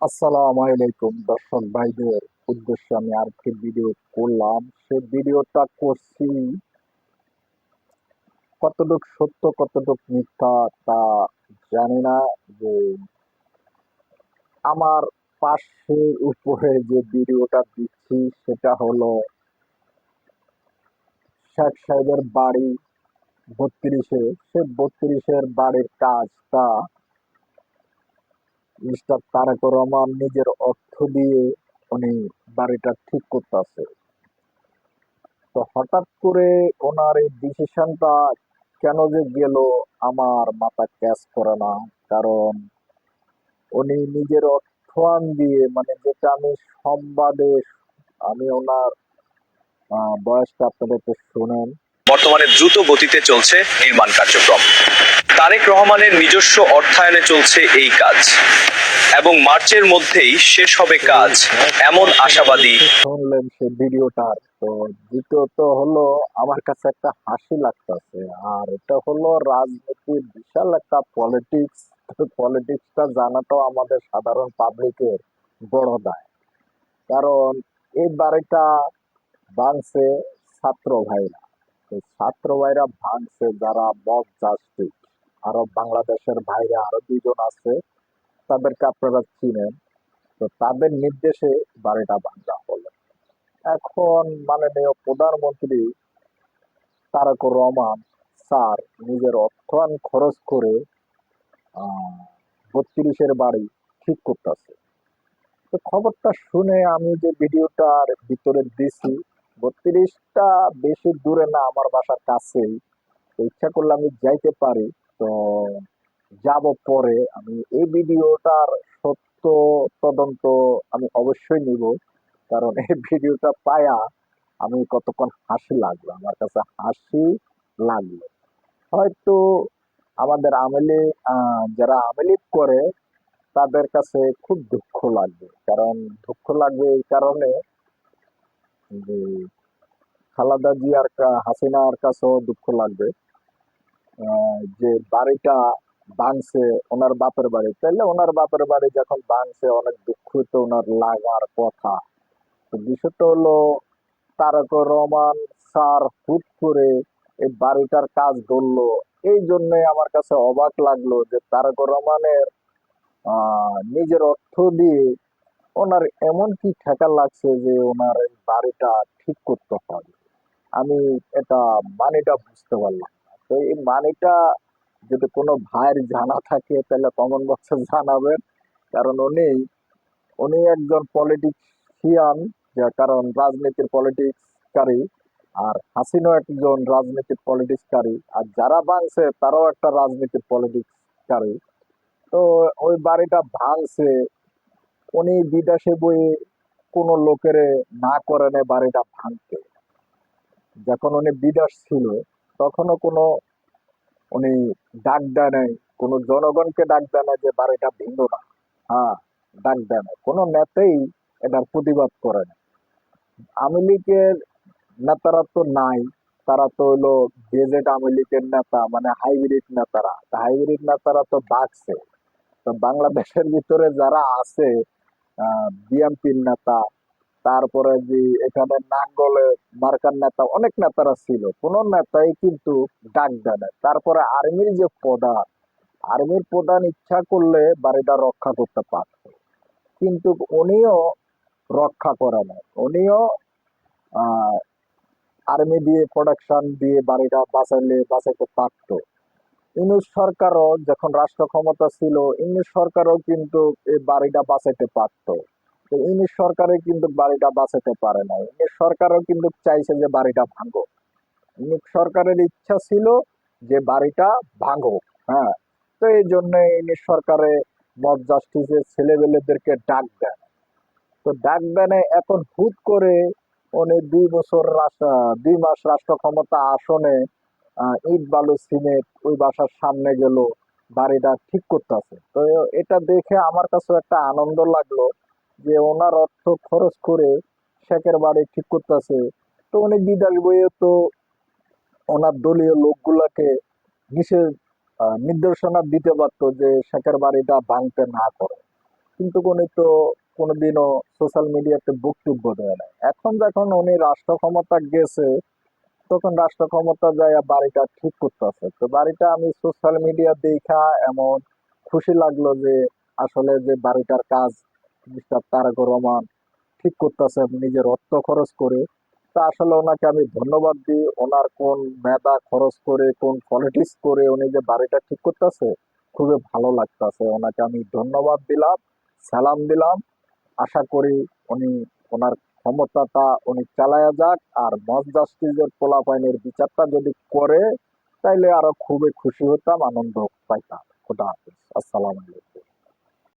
আসসালামু আলাইকুম দর্শক ভাইদের উদ্দেশ্যে আমি আরেকটি ভিডিও করলাম। সে ভিডিওটা করছি কতটুক সত্য কতটুক মিথ্যা তা জানি না। যে আমার পাশের উপরে যে ভিডিওটা দিচ্ছি সেটা হলো শেখ সাহেবের বাড়ি 32-এ। সে 32-এর বাড়ির কাজটা মিস্টার তারেক রহমান নিজের অর্থ দিয়ে উনি বাড়িটা ঠিক করতেছে। তো হঠাৎ করে ওনার এই ডিসিশনটা কেন যে গেল আমার মাথা ক্যাচ করে না। কারণ উনি নিজের অর্থায়ন দিয়ে, মানে যেটা আমি সংবাদে, আমি ওনার বয়সটা আপনাদেরকে শুনেন। বর্তমানে দ্রুত গতিতে চলছে নির্মাণ কার্যক্রম। তারেক রহমানের নিজস্ব অর্থায়নে চলছে এই কাজ এবং মার্চের মধ্যেই শেষ হবে কাজ, এমন আশাবাদী। শুনলেন সে ভিডিওটার। তো দ্বিতীয়ত হলো আমার কাছে একটা হাসি লাগতেছে, আর এটা হলো রাজনীতির বিশাল একটা পলিটিক্স। পলিটিক্সটা জানাটাও আমাদের সাধারণ পাবলিকের বড় দায়। কারণ এই বাড়িটা ভাঙছে ছাত্র ভাইরা। এই ছাত্র ভাইরা ভাঙছে, যারা মব জাস্টিস, আরো বাংলাদেশের ভাইরা আরো দুইজন আছে, তাদেরকে আপনারা চিনেন। তো তাদের নির্দেশে বাড়িটা ভাঙা হলো। এখন মাননীয় প্রধানমন্ত্রী তারেক রহমান স্যার নিজের অর্থায়ন খরচ করে 32-এর বাড়ি ঠিক করতেছে। তো খবরটা শুনে আমি যে ভিডিওটার ভিতরে দিছি, 32টা বেশি দূরে না, আমার বাসার কাছেই। তো ইচ্ছা করলে আমি যাইতে পারি। তো যাব পরে। আমি এই ভিডিওটার সত্য তদন্ত আমি অবশ্যই নিব। কারণ এই ভিডিওটা পায়া আমি কতক্ষণ হাসি লাগলো, আমার কাছে হাসি লাগলো। হয়তো আমাদের আমেলি যারা আমেলি করে তাদের কাছে খুব দুঃখ লাগবে। কারণ দুঃখ লাগবে এই কারণে যে খালেদা জিয়ার হাসিনার কাছেও দুঃখ লাগবে। যে বাড়িটা ভাঙছে ওনার বাপের বাড়ি, তাইলে ওনার বাপের বাড়ি যখন ভাঙছে অনেক দুঃখ তো ওনার লাগার কথা। তো বিষয়টা হলো তারেক রহমান স্যার হুট করে এই বাড়িটার কাজ ধরলো। এই জন্য আমার কাছে অবাক লাগলো যে তারেক রহমানের নিজের অর্থ দিয়ে ওনার এমন কি ঠেকা লাগছে যে ওনার এই বাড়িটা ঠিক করতে হবে। আমি এটা মানেটা বুঝতে পারলাম না। তো এই মানেটা যদি কোনো ভাইয়ের জানা থাকে তাহলে কমেন্ট বক্সে জানাবেন। কারণ উনি উনি একজন পলিটিশিয়ান, যে কারণ রাজনীতির পলিটিক্সকারী। আর হাসিনাও একজন রাজনীতির পলিটিক্সকারী, আর যারা ভাঙছে তারাও একটা রাজনীতির পলিটিক্সকারী। তো ওই বাড়িটা ভাঙছে উনি বিদেশে বই কোনো লোকেরে না করেন এ বাড়িটা ভাঙতে। যখন উনি বিদেশ ছিল তখনও কোনো উনি ডাক দেয় নাই, কোনো জনগণকে ডাক দেয় না যে বাড়িটা ভিন্ন না। হ্যাঁ, ডাক দেয় না, কোনো নেতাই এটার প্রতিবাদ করে না। আওয়ামী লীগের নেতারা তো নাই, তারা তো হইলো গেজেট আওয়ামী লীগের নেতা, মানে হাইব্রিড নেতারা। হাইব্রিড নেতারা তো ডাকছে। তো বাংলাদেশের ভিতরে যারা আছে বিএনপির নেতা, তারপরে যে এখানে নাঙ্গলে মার্কার নেতা, অনেক নেতারা ছিল, কোন নেতাই কিন্তু ডাক দেয় না। তারপরে আর্মির যে প্রধান, আর্মির প্রধান ইচ্ছা করলে বাড়িটা রক্ষা করতে পারত, কিন্তু উনিও রক্ষা করে না। উনিও আহ আর্মি দিয়ে প্রোডাকশন দিয়ে বাড়িটা বাঁচাইতে পারতো। ইউনূস সরকারও যখন রাষ্ট্র ক্ষমতা ছিল, ইউনূস সরকারও কিন্তু এই বাড়িটা বাঁচাইতে পারতো। তো ইউনূস সরকারে কিন্তু বাড়িটা বাঁচাতে পারে না। ইউনূস সরকারও কিন্তু চাইছে যে বাড়িটা ভাঙো। ইউনূস সরকারের ইচ্ছা ছিল যে বাড়িটা ভাঙো। হ্যাঁ, তো এই জন্য ইউনূস সরকারে মব জাস্টিসের ছেলেবেলেদেরকে ডাক দেন। তো ডাক দেনে এখন হুট করে উনি 2 মাস রাষ্ট্র ক্ষমতা আসনে ইট বালু সিমেন্ট ওই বাসার সামনে গেল বাড়িটা ঠিক করতেছে। তো এটা দেখে আমার কাছে একটা আনন্দ লাগলো যে ওনার অর্থ খরচ করে শেখের বাড়ি ঠিক করতেছে। তো উনি বিদেশ বইয়ে তো ওনার দলীয় লোকগুলাকে নিষেধ নির্দেশনা দিতে পারতো যে শেখের বাড়িটা ভাঙতে না করে। কিন্তু উনি তো কোনোদিনও সোশ্যাল মিডিয়াতে বক্তব্য দেয় না। এখন যখন উনি রাষ্ট্র ক্ষমতা গেছে, তখন রাষ্ট্র ক্ষমতা যায় বাড়িটা ঠিক করতেছে। তো বাড়িটা আমি সোশ্যাল মিডিয়া দেখা এমন খুশি লাগলো যে আসলে যে বাড়িটার কাজ মিস্টার তারেক রহমান ঠিক করতেছে নিজের অর্থ খরচ করে। তা আসলে ওনাকে আমি ধন্যবাদ দিই। ওনার কোন মেধা খরচ করে, কোন পলিটিক্স করে উনি যে বাড়িটা ঠিক করতেছে, খুবই ভালো লাগতেছে। ওনাকে আমি ধন্যবাদ দিলাম, সালাম দিলাম। আশা করি উনি ওনার ক্ষমতাটা উনি চালায়া যাক, আর মব জাস্টিসের পোলাপাইনের বিচারটা যদি করে, তাইলে আরো খুবই খুশি হতাম, আনন্দ পাইতাম। খোদা হাফেজ, আসসালামু আলাইকুম।